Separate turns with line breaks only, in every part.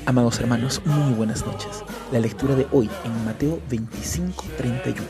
Amados hermanos, muy buenas noches. La lectura de hoy en Mateo 25:31.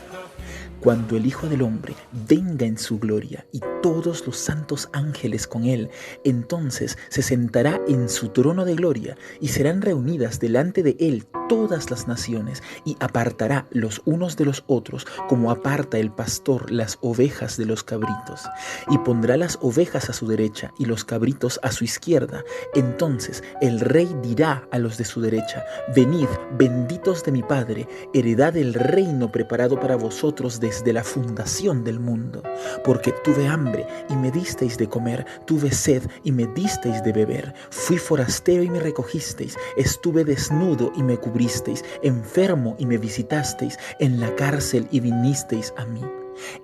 Cuando el Hijo del Hombre venga en su gloria y todos los santos ángeles con él, entonces se sentará en su trono de gloria y serán reunidas delante de él todas las naciones y apartará los unos de los otros como aparta el pastor las ovejas de los cabritos. Y pondrá las ovejas a su derecha y los cabritos a su izquierda. Entonces el rey dirá a los de su derecha: venid, benditos de mi Padre, heredad el reino preparado para vosotros desde la fundación del mundo. Porque tuve hambre y me disteis de comer, tuve sed y me disteis de beber, fui forastero y me recogisteis, estuve desnudo y me cubristeis, enfermo y me visitasteis, en la cárcel y vinisteis a mí.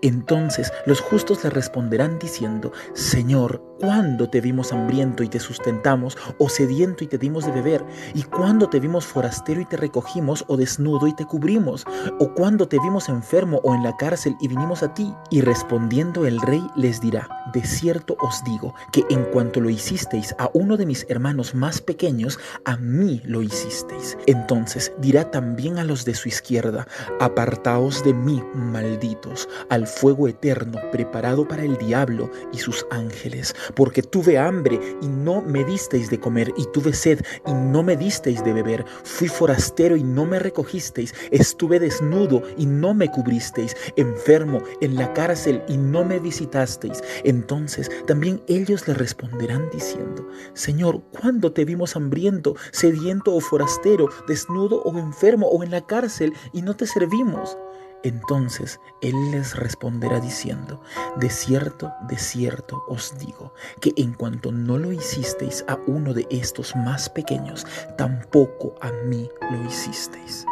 Entonces los justos le responderán diciendo: Señor, ¿cuándo te vimos hambriento y te sustentamos, o sediento y te dimos de beber? ¿Y cuándo te vimos forastero y te recogimos, o desnudo y te cubrimos? ¿O cuándo te vimos enfermo o en la cárcel y vinimos a ti? Y respondiendo el rey les dirá: de cierto os digo que en cuanto lo hicisteis a uno de mis hermanos más pequeños, a mí lo hicisteis. Entonces dirá también a los de su izquierda: apartaos de mí, malditos, al fuego eterno preparado para el diablo y sus ángeles, porque tuve hambre y no me disteis de comer, y tuve sed y no me disteis de beber, fui forastero y no me recogisteis, estuve desnudo y no me cubristeis, enfermo en la cárcel y no me visitasteis. Entonces también ellos le responderán diciendo: Señor, ¿cuándo te vimos hambriento, sediento o forastero, desnudo o enfermo o en la cárcel y no te servimos? Entonces él les responderá diciendo: de cierto os digo, que en cuanto no lo hicisteis a uno de estos más pequeños, tampoco a mí lo hicisteis.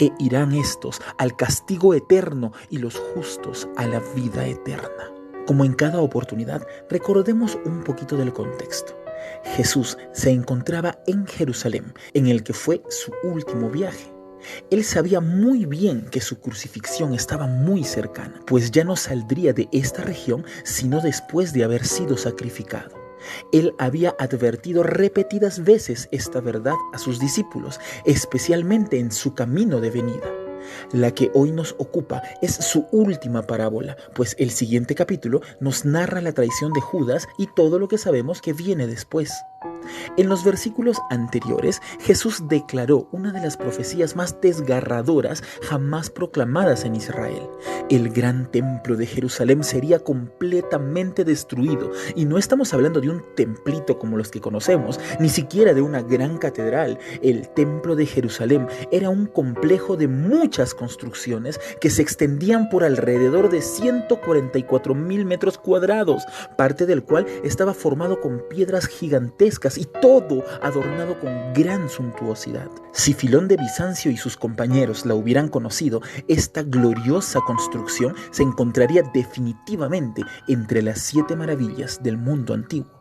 E irán estos al castigo eterno y los justos a la vida eterna. Como en cada oportunidad, recordemos un poquito del contexto. Jesús se encontraba en Jerusalén, en el que fue su último viaje. Él sabía muy bien que su crucifixión estaba muy cercana, pues ya no saldría de esta región sino después de haber sido sacrificado. Él había advertido repetidas veces esta verdad a sus discípulos, especialmente en su camino de venida. La que hoy nos ocupa es su última parábola, pues el siguiente capítulo nos narra la traición de Judas y todo lo que sabemos que viene después. En los versículos anteriores, Jesús declaró una de las profecías más desgarradoras jamás proclamadas en Israel. El gran templo de Jerusalén sería completamente destruido, y no estamos hablando de un templito como los que conocemos, ni siquiera de una gran catedral. El templo de Jerusalén era un complejo de muchas construcciones que se extendían por alrededor de 144,000 metros cuadrados, parte del cual estaba formado con piedras gigantescas y todo adornado con gran suntuosidad. Si Filón de Bizancio y sus compañeros la hubieran conocido, esta gloriosa construcción se encontraría definitivamente entre las 7 maravillas del mundo antiguo.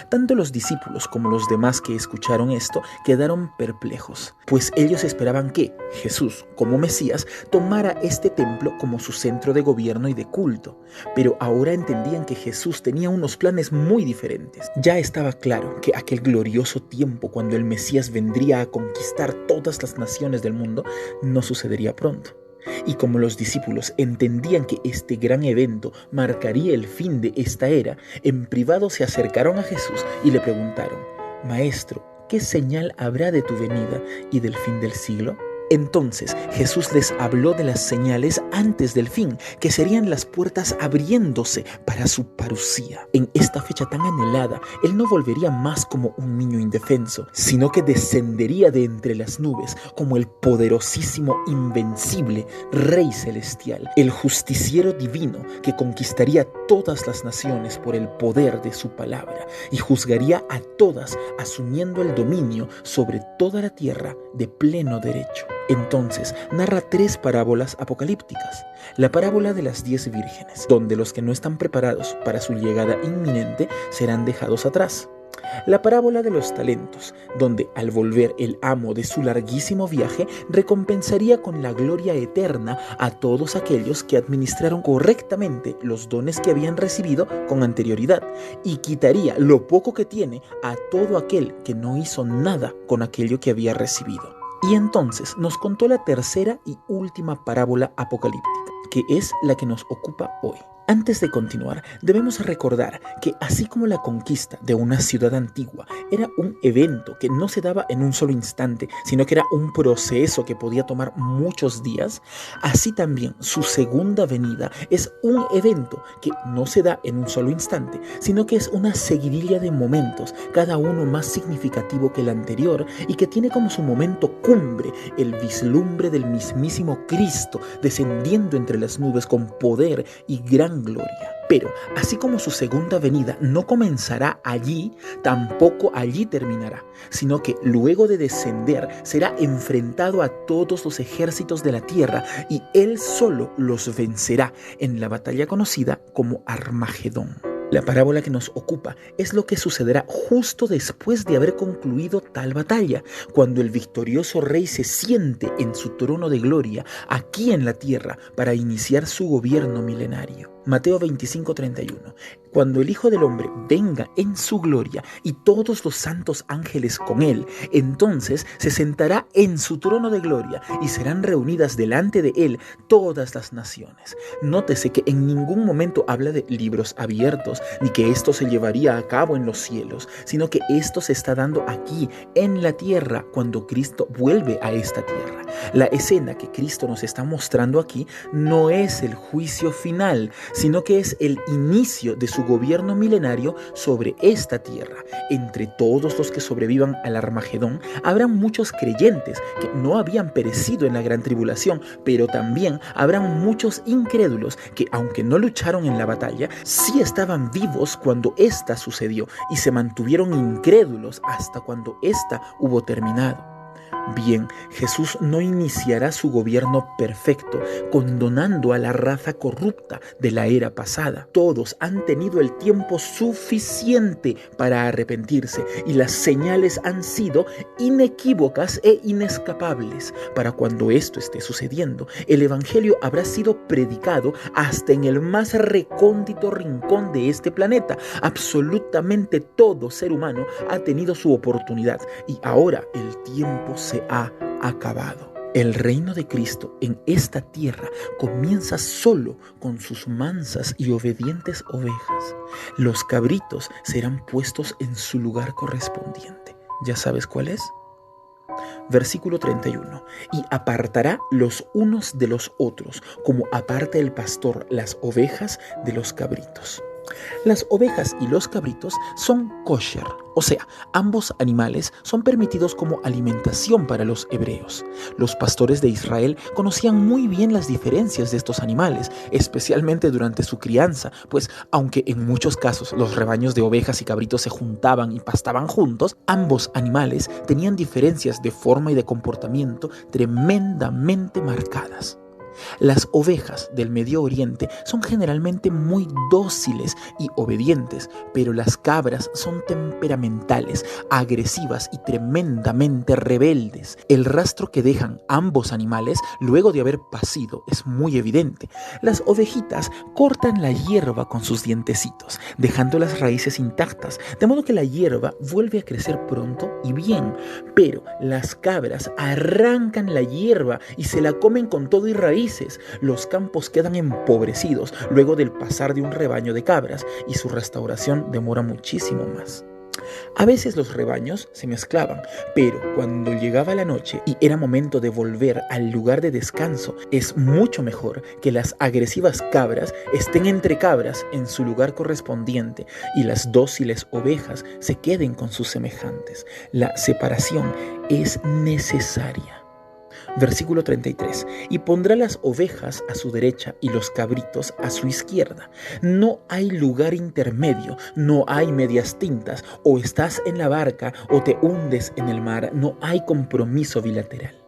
Tanto los discípulos como los demás que escucharon esto quedaron perplejos, pues ellos esperaban que Jesús, como Mesías, tomara este templo como su centro de gobierno y de culto. Pero ahora entendían que Jesús tenía unos planes muy diferentes. Ya estaba claro que aquel glorioso tiempo cuando el Mesías vendría a conquistar todas las naciones del mundo no sucedería pronto. Y como los discípulos entendían que este gran evento marcaría el fin de esta era, en privado se acercaron a Jesús y le preguntaron: Maestro, ¿qué señal habrá de tu venida y del fin del siglo? Entonces Jesús les habló de las señales antes del fin, que serían las puertas abriéndose para su parucía. En esta fecha tan anhelada, Él no volvería más como un niño indefenso, sino que descendería de entre las nubes como el poderosísimo, invencible Rey Celestial, el justiciero divino que conquistaría todas las naciones por el poder de su palabra y juzgaría a todas asumiendo el dominio sobre toda la tierra de pleno derecho. Entonces narra 3 parábolas apocalípticas. La parábola de las 10 vírgenes, donde los que no están preparados para su llegada inminente serán dejados atrás. La parábola de los talentos, donde al volver el amo de su larguísimo viaje recompensaría con la gloria eterna a todos aquellos que administraron correctamente los dones que habían recibido con anterioridad y quitaría lo poco que tiene a todo aquel que no hizo nada con aquello que había recibido. Y entonces nos contó la tercera y última parábola apocalíptica, que es la que nos ocupa hoy. Antes de continuar, debemos recordar que así como la conquista de una ciudad antigua era un evento que no se daba en un solo instante, sino que era un proceso que podía tomar muchos días, así también su segunda venida es un evento que no se da en un solo instante, sino que es una seguidilla de momentos, cada uno más significativo que el anterior y que tiene como su momento cumbre el vislumbre del mismísimo Cristo descendiendo entre las nubes con poder y gran gloria. Pero así como su segunda venida no comenzará allí, tampoco allí terminará, sino que luego de descender será enfrentado a todos los ejércitos de la tierra y él solo los vencerá en la batalla conocida como Armagedón. La parábola que nos ocupa es lo que sucederá justo después de haber concluido tal batalla, cuando el victorioso rey se siente en su trono de gloria aquí en la tierra para iniciar su gobierno milenario. Mateo 25:31. Cuando el Hijo del Hombre venga en su gloria y todos los santos ángeles con él, entonces se sentará en su trono de gloria y serán reunidas delante de él todas las naciones. Nótese que en ningún momento habla de libros abiertos, ni que esto se llevaría a cabo en los cielos, sino que esto se está dando aquí, en la tierra, cuando Cristo vuelve a esta tierra. La escena que Cristo nos está mostrando aquí no es el juicio final, sino que es el inicio de su gobierno milenario sobre esta tierra. Entre todos los que sobrevivan al Armagedón, habrán muchos creyentes que no habían perecido en la gran tribulación, pero también habrán muchos incrédulos que, aunque no lucharon en la batalla, sí estaban vivos cuando ésta sucedió y se mantuvieron incrédulos hasta cuando ésta hubo terminado. Bien, Jesús no iniciará su gobierno perfecto condonando a la raza corrupta de la era pasada. Todos han tenido el tiempo suficiente para arrepentirse y las señales han sido inequívocas e inescapables. Para cuando esto esté sucediendo, el Evangelio habrá sido predicado hasta en el más recóndito rincón de este planeta. Absolutamente todo ser humano ha tenido su oportunidad y ahora el tiempo se ha acabado. El reino de Cristo en esta tierra comienza solo con sus mansas y obedientes ovejas. Los cabritos serán puestos en su lugar correspondiente. ¿Ya sabes cuál es? Versículo 31. Y apartará los unos de los otros, como aparta el pastor las ovejas de los cabritos. Las ovejas y los cabritos son kosher, o sea, ambos animales son permitidos como alimentación para los hebreos. Los pastores de Israel conocían muy bien las diferencias de estos animales, especialmente durante su crianza, pues aunque en muchos casos los rebaños de ovejas y cabritos se juntaban y pastaban juntos, ambos animales tenían diferencias de forma y de comportamiento tremendamente marcadas. Las ovejas del Medio Oriente son generalmente muy dóciles y obedientes, pero las cabras son temperamentales, agresivas y tremendamente rebeldes. El rastro que dejan ambos animales luego de haber pacido es muy evidente. Las ovejitas cortan la hierba con sus dientecitos, dejando las raíces intactas, de modo que la hierba vuelve a crecer pronto y bien, pero las cabras arrancan la hierba y se la comen con todo y raíz. Los campos quedan empobrecidos luego del pasar de un rebaño de cabras y su restauración demora muchísimo más. A veces los rebaños se mezclaban, pero cuando llegaba la noche y era momento de volver al lugar de descanso, es mucho mejor que las agresivas cabras estén entre cabras en su lugar correspondiente y las dóciles ovejas se queden con sus semejantes. La separación es necesaria. Versículo 33. Y pondrá las ovejas a su derecha y los cabritos a su izquierda. No hay lugar intermedio, no hay medias tintas, o estás en la barca o te hundes en el mar, no hay compromiso bilateral.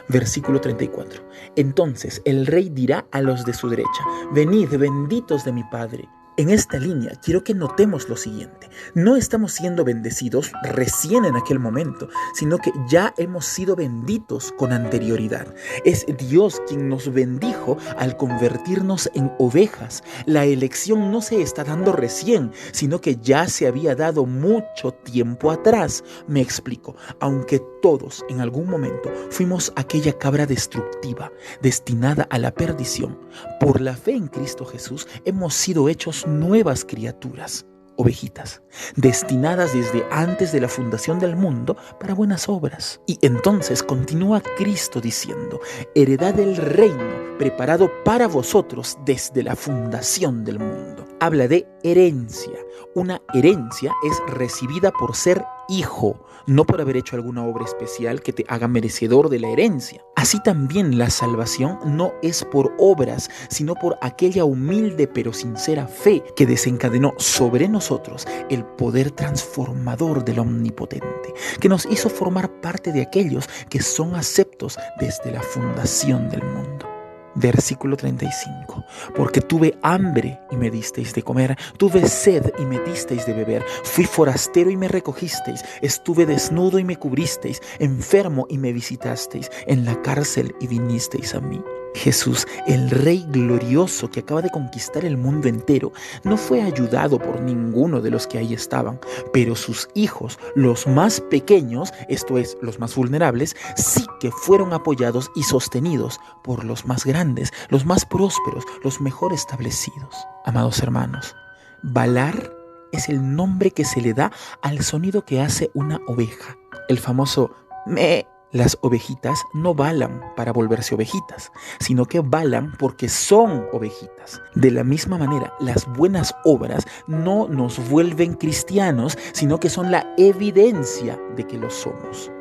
Versículo 34. Entonces el rey dirá a los de su derecha: venid, benditos de mi Padre, En esta línea quiero que notemos lo siguiente. No estamos siendo bendecidos recién en aquel momento, sino que ya hemos sido benditos con anterioridad. Es Dios quien nos bendijo al convertirnos en ovejas. La elección no se está dando recién, sino que ya se había dado mucho tiempo atrás. Me explico. Aunque todos en algún momento fuimos aquella cabra destructiva, destinada a la perdición, por la fe en Cristo Jesús hemos sido hechos nuevas criaturas, ovejitas, destinadas desde antes de la fundación del mundo para buenas obras. Y entonces continúa Cristo diciendo: heredad del reino preparado para vosotros desde la fundación del mundo. Habla de herencia. Una herencia es recibida por ser hijo, no por haber hecho alguna obra especial que te haga merecedor de la herencia. Así también la salvación no es por obras, sino por aquella humilde pero sincera fe que desencadenó sobre nosotros el poder transformador del Omnipotente, que nos hizo formar parte de aquellos que son aceptos desde la fundación del mundo. Versículo 35. Porque tuve hambre y me disteis de comer, tuve sed y me disteis de beber, fui forastero y me recogisteis, estuve desnudo y me cubristeis, enfermo y me visitasteis, en la cárcel y vinisteis a mí. Jesús, el Rey glorioso que acaba de conquistar el mundo entero, no fue ayudado por ninguno de los que ahí estaban, pero sus hijos, los más pequeños, esto es, los más vulnerables, sí que fueron apoyados y sostenidos por los más grandes, los más prósperos, los mejor establecidos. Amados hermanos, balar es el nombre que se le da al sonido que hace una oveja, el famoso me. Las ovejitas no balan para volverse ovejitas, sino que balan porque son ovejitas. De la misma manera, las buenas obras no nos vuelven cristianos, sino que son la evidencia de que lo somos.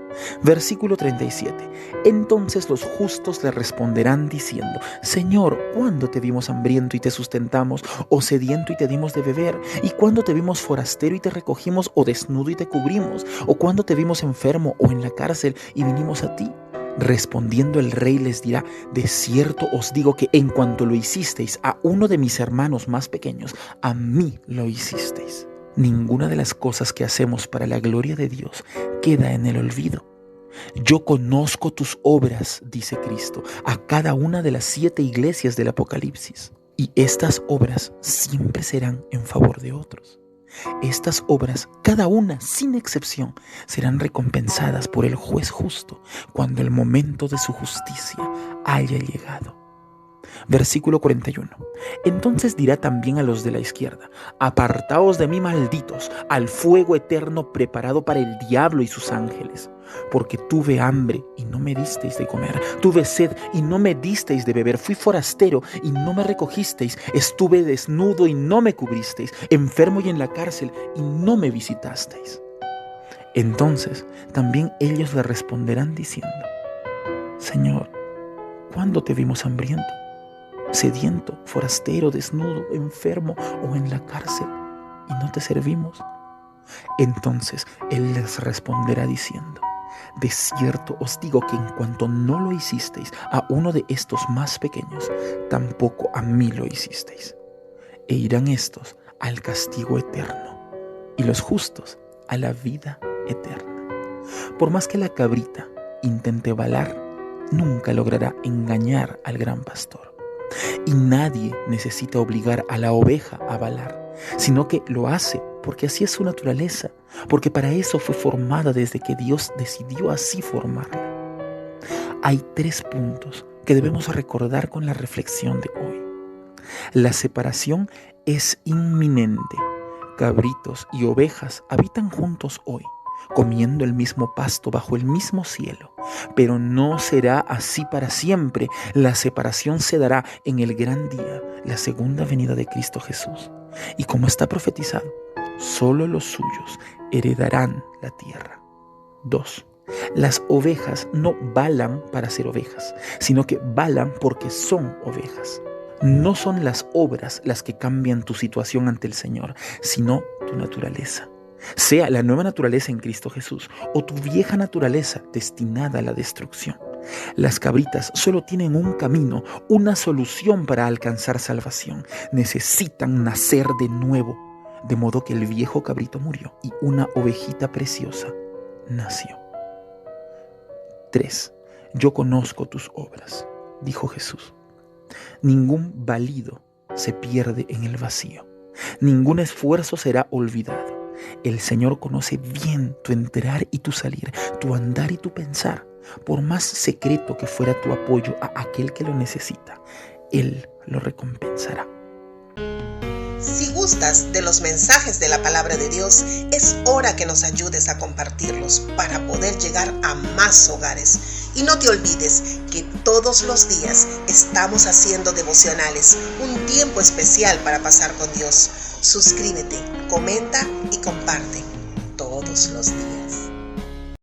Versículo 37. Entonces los justos le responderán diciendo: Señor, ¿cuándo te vimos hambriento y te sustentamos, o sediento y te dimos de beber? ¿Y cuándo te vimos forastero y te recogimos, o desnudo y te cubrimos? ¿O cuándo te vimos enfermo o en la cárcel y vinimos a ti? Respondiendo el rey les dirá: de cierto os digo que en cuanto lo hicisteis a uno de mis hermanos más pequeños, a mí lo hicisteis. Ninguna de las cosas que hacemos para la gloria de Dios queda en el olvido. Yo conozco tus obras, dice Cristo, a cada una de las 7 iglesias del Apocalipsis. Y estas obras siempre serán en favor de otros. Estas obras, cada una sin excepción, serán recompensadas por el juez justo cuando el momento de su justicia haya llegado. Versículo 41. Entonces dirá también a los de la izquierda: apartaos de mí, malditos, al fuego eterno preparado para el diablo y sus ángeles. Porque tuve hambre y no me disteis de comer, tuve sed y no me disteis de beber, fui forastero y no me recogisteis, estuve desnudo y no me cubristeis, enfermo y en la cárcel y no me visitasteis. Entonces también ellos le responderán diciendo: Señor, ¿cuándo te vimos hambriento, sediento, forastero, desnudo, enfermo o en la cárcel y no te servimos? Entonces Él les responderá diciendo: de cierto os digo que en cuanto no lo hicisteis a uno de estos más pequeños, tampoco a mí lo hicisteis. E irán estos al castigo eterno y los justos a la vida eterna. Por más que la cabrita intente balar, nunca logrará engañar al gran pastor. Y nadie necesita obligar a la oveja a balar, sino que lo hace porque así es su naturaleza, porque para eso fue formada desde que Dios decidió así formarla. Hay 3 puntos que debemos recordar con la reflexión de hoy. La separación es inminente. Cabritos y ovejas habitan juntos hoy, comiendo el mismo pasto bajo el mismo cielo, pero no será así para siempre. La separación se dará en el gran día, la segunda venida de Cristo Jesús. Y como está profetizado, solo los suyos heredarán la tierra. 2. Las ovejas no balan para ser ovejas, sino que balan porque son ovejas. No son las obras las que cambian tu situación ante el Señor, sino tu naturaleza. Sea la nueva naturaleza en Cristo Jesús o tu vieja naturaleza destinada a la destrucción. Las cabritas solo tienen un camino, una solución para alcanzar salvación. Necesitan nacer de nuevo, de modo que el viejo cabrito murió y una ovejita preciosa nació. 3. Yo conozco tus obras, dijo Jesús. Ningún balido se pierde en el vacío. Ningún esfuerzo será olvidado. El Señor conoce bien tu entrar y tu salir, tu andar y tu pensar. Por más secreto que fuera tu apoyo a aquel que lo necesita, Él lo recompensará.
Si gustas de los mensajes de la palabra de Dios, es hora que nos ayudes a compartirlos para poder llegar a más hogares. Y no te olvides que todos los días estamos haciendo devocionales, un tiempo especial para pasar con Dios. Suscríbete, comenta y comparte todos los días.